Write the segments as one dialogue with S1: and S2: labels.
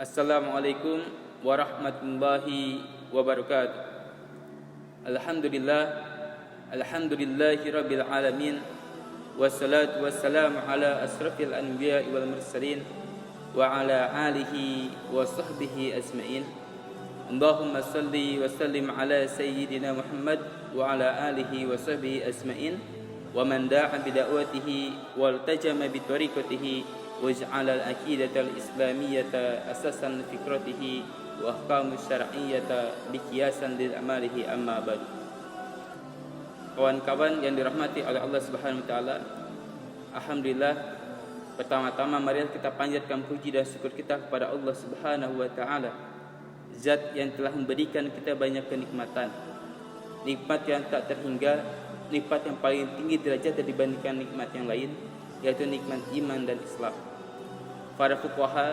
S1: Assalamualaikum warahmatullahi wabarakatuh. Alhamdulillah, alhamdulillahi rabbil alamin. Wassalatu wassalamu ala asrafil anbiya'i wal mursalin wa ala alihi wa sahbihi ajma'in. Allahumma salli wa sallim ala sayyidina Muhammad wa ala alihi wa sahbihi ajma'in. Wa man da'a bida'watihi wal tajama bitariqatihi waj'al al-aqidah al-islamiyyah asasan fikratihi wa ahkam syar'iyyah biqiyasan lil amalihi amma ba'du. Kawan-kawan yang dirahmati oleh Allah Subhanahu wa taala, alhamdulillah, pertama-tama mari kita panjatkan puji dan syukur kita kepada Allah Subhanahu wa taala, zat yang telah memberikan kita banyak kenikmatan, nikmat yang tak terhingga, nikmat yang paling tinggi derajat dibandingkan nikmat yang lain, yaitu nikmat iman dan Islam. Para fuqaha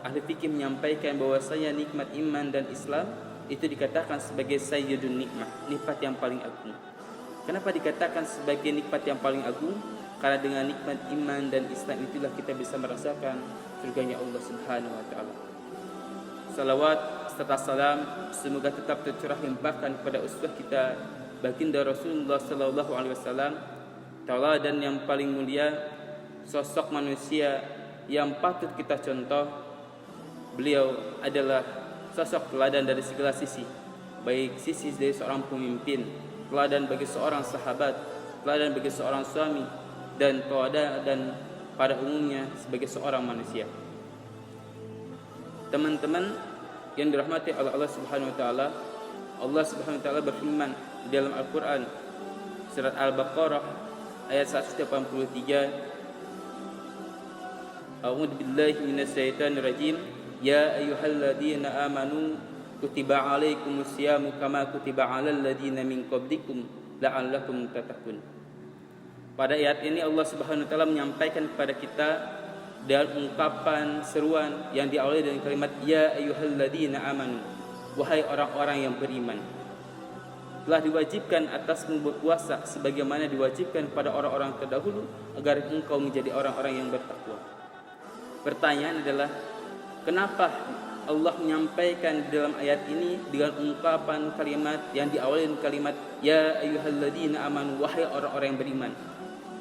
S1: ahli fikih menyampaikan bahwasanya nikmat iman dan Islam itu dikatakan sebagai sayyidun nikmah, nikmat yang paling agung. Kenapa dikatakan sebagai nikmat yang paling agung? Karena dengan nikmat iman dan Islam itulah kita bisa merasakan surganya Allah Subhanahu wa taala. Salawat serta salam semoga tetap tercurah limpahkan kepada uswah kita baginda Rasulullah sallallahu alaihi wasallam, tauladan yang paling mulia, sosok manusia yang patut kita contoh. Beliau adalah sosok teladan dari segala sisi, baik sisi dari seorang pemimpin, teladan bagi seorang sahabat, teladan bagi seorang suami, dan teladan pada umumnya sebagai seorang manusia. Teman-teman yang dirahmati oleh Allah Subhanahu wa taala, Allah Subhanahu wa taala berfirman di dalam Al-Qur'an surat Al-Baqarah ayat 183, A'udzu billahi minasyaitonir rajim. Ya ayyuhalladzina amanu kutiba 'alaikumus syamu kama kutiba 'alal ladzina min qablikum la'allakum tattaqun. Pada ayat ini Allah Subhanahu wa taala menyampaikan kepada kita dengan ungkapan seruan yang diawali dengan kalimat ya ayyuhalladzina amanu, wahai orang-orang yang beriman. Telah diwajibkan atasmu berpuasa sebagaimana diwajibkan pada orang-orang terdahulu agar engkau menjadi orang-orang yang bertakwa. Pertanyaan adalah, kenapa Allah menyampaikan di dalam ayat ini dengan ungkapan kalimat yang diawali dengan kalimat ya ayyuhalladzina amanu, wahai orang-orang yang beriman?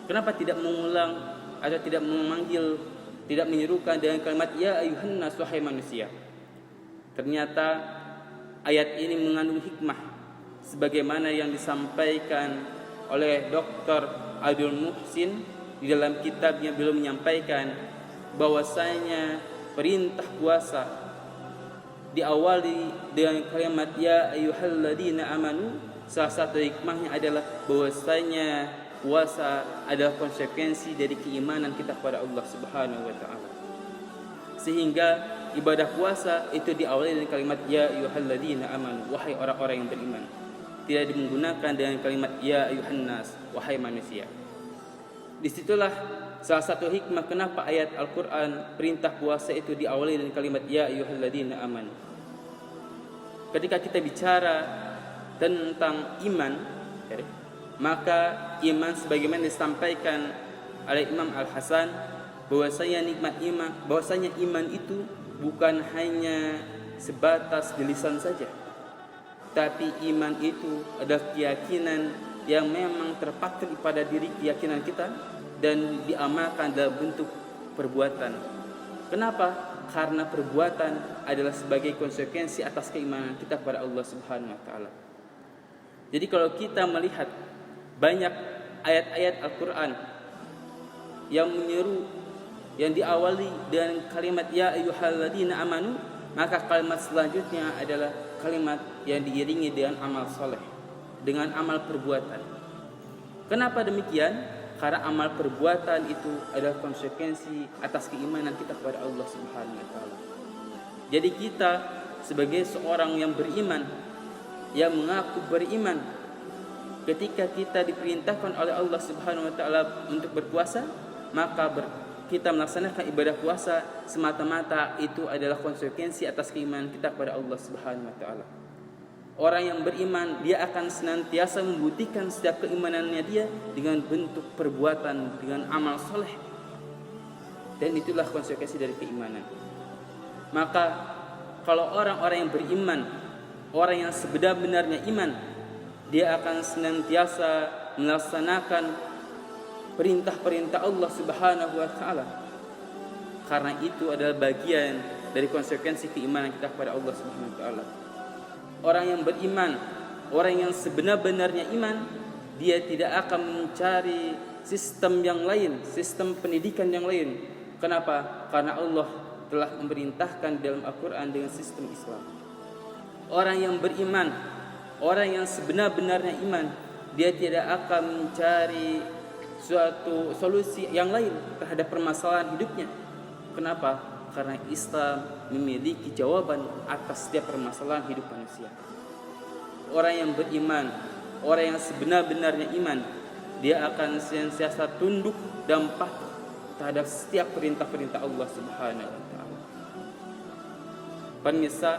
S1: Kenapa tidak mengulang atau tidak memanggil, tidak menyerukan dengan kalimat ya ayyuhan nas, wahai manusia? Ternyata ayat ini mengandung hikmah sebagaimana yang disampaikan oleh Dr. Abdul Muhsin di dalam kitabnya. Beliau menyampaikan bahwasanya perintah puasa diawali dengan kalimat ya ayyuhalladzina amanu. Salah satu hikmahnya adalah bahwasanya puasa adalah konsekuensi dari keimanan kita kepada Allah Subhanahu wa taala. Sehingga ibadah puasa itu diawali dengan kalimat ya ayyuhalladzina amanu, wahai orang-orang yang beriman. Tidak menggunakan dengan kalimat ya ayyuhan nas, wahai manusia. Disitulah salah satu hikmah kenapa ayat Al-Quran perintah puasa itu diawali dengan kalimat ya ayyuhalladzina amanu. Ketika kita bicara tentang iman, maka iman sebagaimana disampaikan oleh Imam Al-Hasan bahwasanya nikmat iman, bahwasanya iman itu bukan hanya sebatas di lisan saja, tapi iman itu adalah keyakinan yang memang terpatri pada diri keyakinan kita dan diamalkan dalam bentuk perbuatan. Kenapa? Karena perbuatan adalah sebagai konsekuensi atas keimanan kita kepada Allah Subhanahu wa taala. Jadi kalau kita melihat banyak ayat-ayat Al-Quran yang menyeru, yang diawali dengan kalimat ya ayyuhalladzina amanu, maka kalimat selanjutnya adalah kalimat yang diiringi dengan amal soleh, dengan amal perbuatan. Kenapa demikian? Karena amal perbuatan itu adalah konsekuensi atas keimanan kita kepada Allah Subhanahu wa taala. Jadi kita sebagai seorang yang beriman, yang mengaku beriman, ketika kita diperintahkan oleh Allah Subhanahu wa taala untuk berpuasa, maka kita melaksanakan ibadah puasa semata-mata itu adalah konsekuensi atas keimanan kita kepada Allah Subhanahu wa taala. Orang yang beriman, dia akan senantiasa membuktikan setiap keimanannya dia dengan bentuk perbuatan, dengan amal soleh. Dan itulah konsekuensi dari keimanan. Maka kalau orang-orang yang beriman, orang yang sebenar-benarnya iman, dia akan senantiasa melaksanakan perintah-perintah Allah Subhanahu wa taala. Karena itu adalah bagian dari konsekuensi keimanan kita kepada Allah Subhanahu wa taala. Orang yang beriman, orang yang sebenar-benarnya iman, dia tidak akan mencari sistem yang lain, sistem pendidikan yang lain. Kenapa? Karena Allah telah memerintahkan dalam Al-Quran dengan sistem Islam. Orang yang beriman, orang yang sebenar-benarnya iman, dia tidak akan mencari suatu solusi yang lain terhadap permasalahan hidupnya. Kenapa? Karena Islam memiliki jawaban atas setiap permasalahan hidup manusia. Orang yang beriman, orang yang sebenar-benarnya iman, dia akan senantiasa tunduk dan patuh terhadap setiap perintah-perintah Allah Subhanahu wa taala. Pemirsa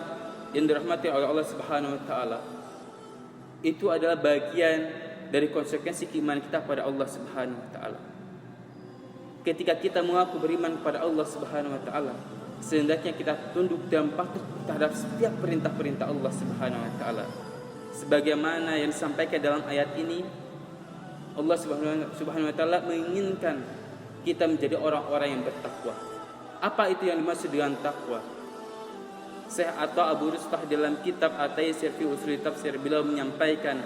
S1: yang dirahmati oleh Allah Subhanahu wa taala, itu adalah bagian dari konsekuensi keimanan kita pada Allah Subhanahu wa taala. Ketika kita mengaku beriman kepada Allah Subhanahu wa taala, sehendaknya kita tunduk dan patuh terhadap setiap perintah-perintah Allah Subhanahu wa taala. Sebagaimana yang disampaikan dalam ayat ini, Allah Subhanahu wa taala menginginkan kita menjadi orang-orang yang bertakwa. Apa itu yang dimaksud dengan takwa? Syekh Atha Abu Rustah dalam kitab At-Taysir fi Ushul Tafsir beliau menyampaikan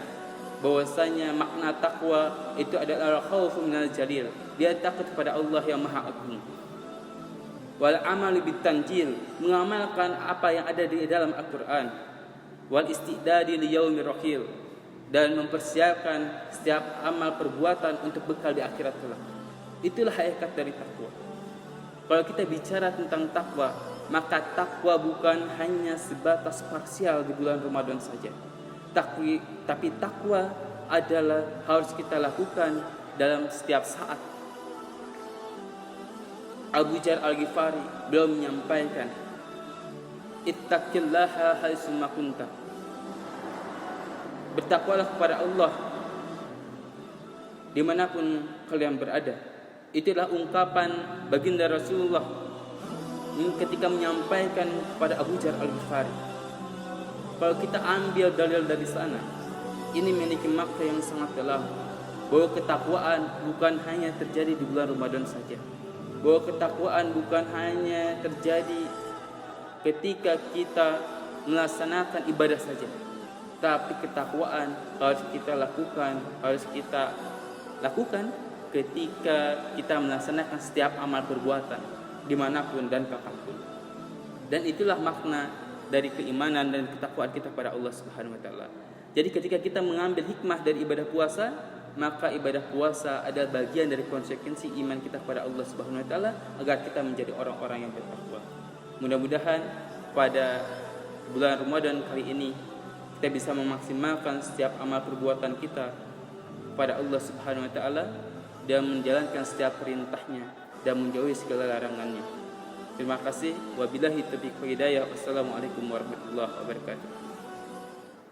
S1: bahwasanya makna takwa itu adalah khaufu minal jalil. Dia takut kepada Allah yang Maha Agung. Wal amal bitanjil, mengamalkan apa yang ada di dalam Al-Qur'an. Wal istidadi li yaumir rahil, dan mempersiapkan setiap amal perbuatan untuk bekal di akhirat kelak. Itulah hakikat dari takwa. Kalau kita bicara tentang takwa, maka takwa bukan hanya sebatas parsial di bulan Ramadan saja. Tapi takwa adalah harus kita lakukan dalam setiap saat. Abu Dzar Al-Ghifari beliau menyampaikan, ittaqillaha haitsu ma kunta. Bertakwalah kepada Allah dimanapun kalian berada. Itulah ungkapan baginda Rasulullah ketika menyampaikan kepada Abu Dzar Al-Ghifari. Kalau kita ambil dalil dari sana, ini memiliki makna yang sangat dalam, bahwa ketakwaan bukan hanya terjadi di bulan Ramadan saja, bahwa ketakwaan bukan hanya terjadi ketika kita melaksanakan ibadah saja, tapi ketakwaan harus kita lakukan ketika kita melaksanakan setiap amal perbuatan dimanapun dan kapanpun. Dan itulah makna dari keimanan dan ketakwaan kita pada Allah Subhanahu wa taala. Jadi ketika kita mengambil hikmah dari ibadah puasa, maka ibadah puasa adalah bagian dari konsekuensi iman kita kepada Allah Subhanahu wa taala agar kita menjadi orang-orang yang bertakwa. Mudah-mudahan pada bulan Ramadan kali ini kita bisa memaksimalkan setiap amal perbuatan kita kepada Allah Subhanahu wa taala dan menjalankan setiap perintahnya dan menjauhi segala larangannya. Terima kasih. Wabillahi taufiq wal hidayah. Wassalamualaikum warahmatullahi wabarakatuh.